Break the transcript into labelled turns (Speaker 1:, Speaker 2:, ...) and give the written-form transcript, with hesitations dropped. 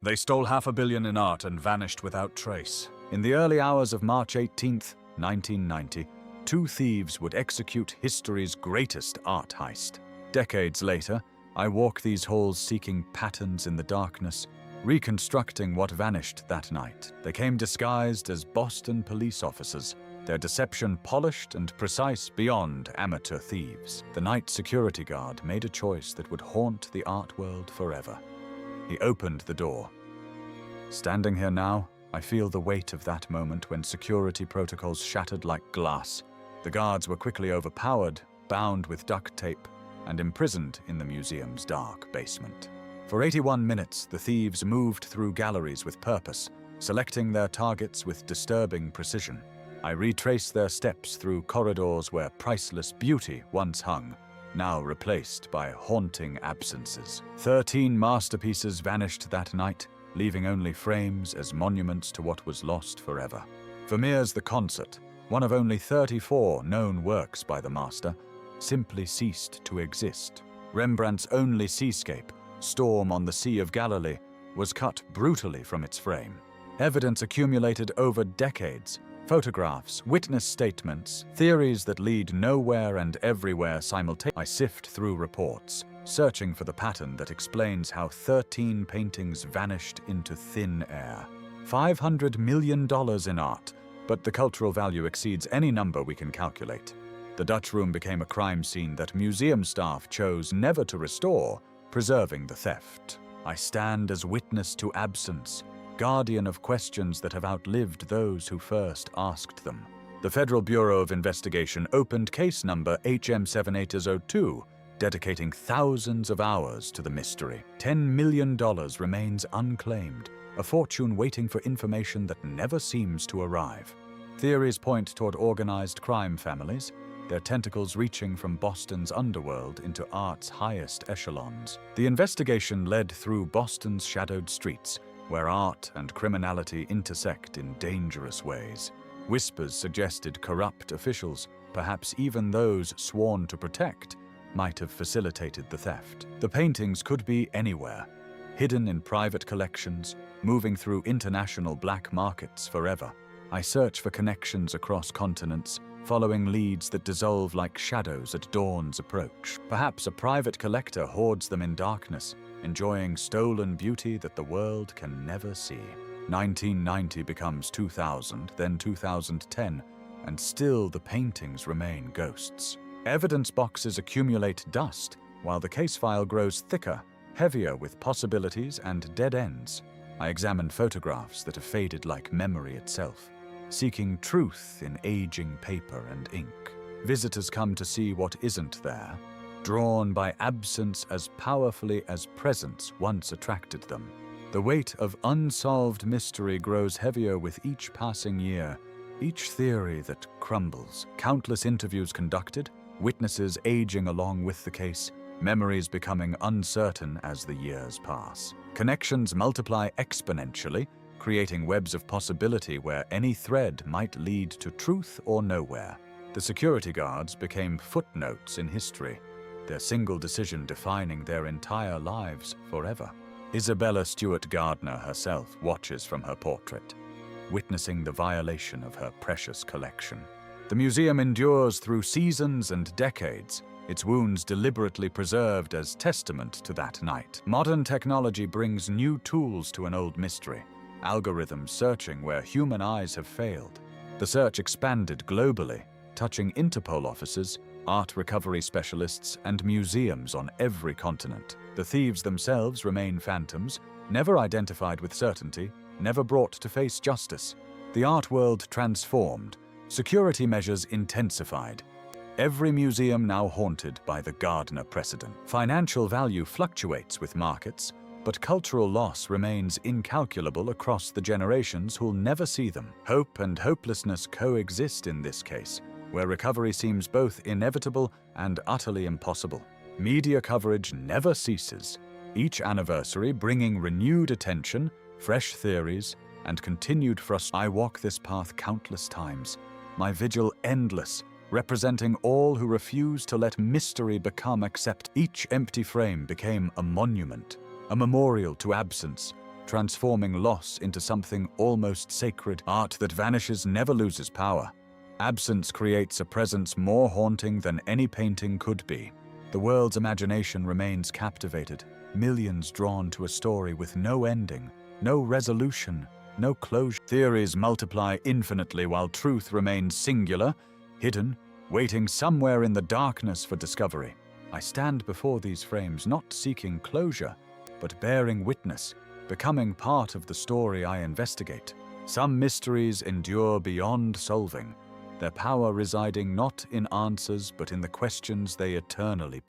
Speaker 1: They stole $500 million in art and vanished without trace. In the early hours of March 18th, 1990, two thieves would execute history's greatest art heist. Decades later, I walk these halls seeking patterns in the darkness, reconstructing what vanished that night. They came disguised as Boston police officers, their deception polished and precise beyond amateur thieves. The night security guard made a choice that would haunt the art world forever. He opened the door. Standing here now, I feel the weight of that moment when security protocols shattered like glass. The guards were quickly overpowered, bound with duct tape, and imprisoned in the museum's dark basement. For 81 minutes, the thieves moved through galleries with purpose, selecting their targets with disturbing precision. I retraced their steps through corridors where priceless beauty once hung, now replaced by haunting absences. 13 masterpieces vanished that night, leaving only frames as monuments to what was lost forever. Vermeer's The Concert, one of only 34 known works by the master, simply ceased to exist. Rembrandt's only seascape, Storm on the Sea of Galilee, was cut brutally from its frame. Evidence accumulated over decades. Photographs, witness statements, theories that lead nowhere and everywhere simultaneously. I sift through reports, searching for the pattern that explains how 13 paintings vanished into thin air. $500 million in art, but the cultural value exceeds any number we can calculate. The Dutch Room became a crime scene that museum staff chose never to restore, preserving the theft. I stand as witness to absence, guardian of questions that have outlived those who first asked them. The Federal Bureau of Investigation opened case number HM7802, dedicating thousands of hours to the mystery. $10 million remains unclaimed, a fortune waiting for information that never seems to arrive. Theories point toward organized crime families, their tentacles reaching from Boston's underworld into art's highest echelons. The investigation led through Boston's shadowed streets, where art and criminality intersect in dangerous ways. Whispers suggested corrupt officials, perhaps even those sworn to protect, might have facilitated the theft. The paintings could be anywhere, hidden in private collections, moving through international black markets forever. I search for connections across continents, following leads that dissolve like shadows at dawn's approach. Perhaps a private collector hoards them in darkness, enjoying stolen beauty that the world can never see. 1990 becomes 2000, then 2010, and still the paintings remain ghosts. Evidence boxes accumulate dust, while the case file grows thicker, heavier with possibilities and dead ends. I examine photographs that have faded like memory itself, seeking truth in aging paper and ink. Visitors come to see what isn't there, drawn by absence as powerfully as presence once attracted them. The weight of unsolved mystery grows heavier with each passing year, each theory that crumbles. Countless interviews conducted, witnesses aging along with the case, memories becoming uncertain as the years pass. Connections multiply exponentially, creating webs of possibility where any thread might lead to truth or nowhere. The security guards became footnotes in history, their single decision defining their entire lives forever. Isabella Stewart Gardner herself watches from her portrait, witnessing the violation of her precious collection. The museum endures through seasons and decades, its wounds deliberately preserved as testament to that night. Modern technology brings new tools to an old mystery, algorithms searching where human eyes have failed. The search expanded globally, touching Interpol offices, art recovery specialists, and museums on every continent. The thieves themselves remain phantoms, never identified with certainty, never brought to face justice. The art world transformed, security measures intensified. Every museum now haunted by the Gardner precedent. Financial value fluctuates with markets, but cultural loss remains incalculable across the generations who'll never see them. Hope and hopelessness coexist in this case, where recovery seems both inevitable and utterly impossible. Media coverage never ceases, each anniversary bringing renewed attention, fresh theories, and continued frustration. I walk this path countless times, my vigil endless, representing all who refuse to let mystery become accepted. Each empty frame became a monument, a memorial to absence, transforming loss into something almost sacred. Art that vanishes never loses power. Absence creates a presence more haunting than any painting could be. The world's imagination remains captivated, millions drawn to a story with no ending, no resolution, no closure. Theories multiply infinitely while truth remains singular, hidden, waiting somewhere in the darkness for discovery. I stand before these frames not seeking closure, but bearing witness, becoming part of the story I investigate. Some mysteries endure beyond solving, their power residing not in answers but in the questions they eternally pose.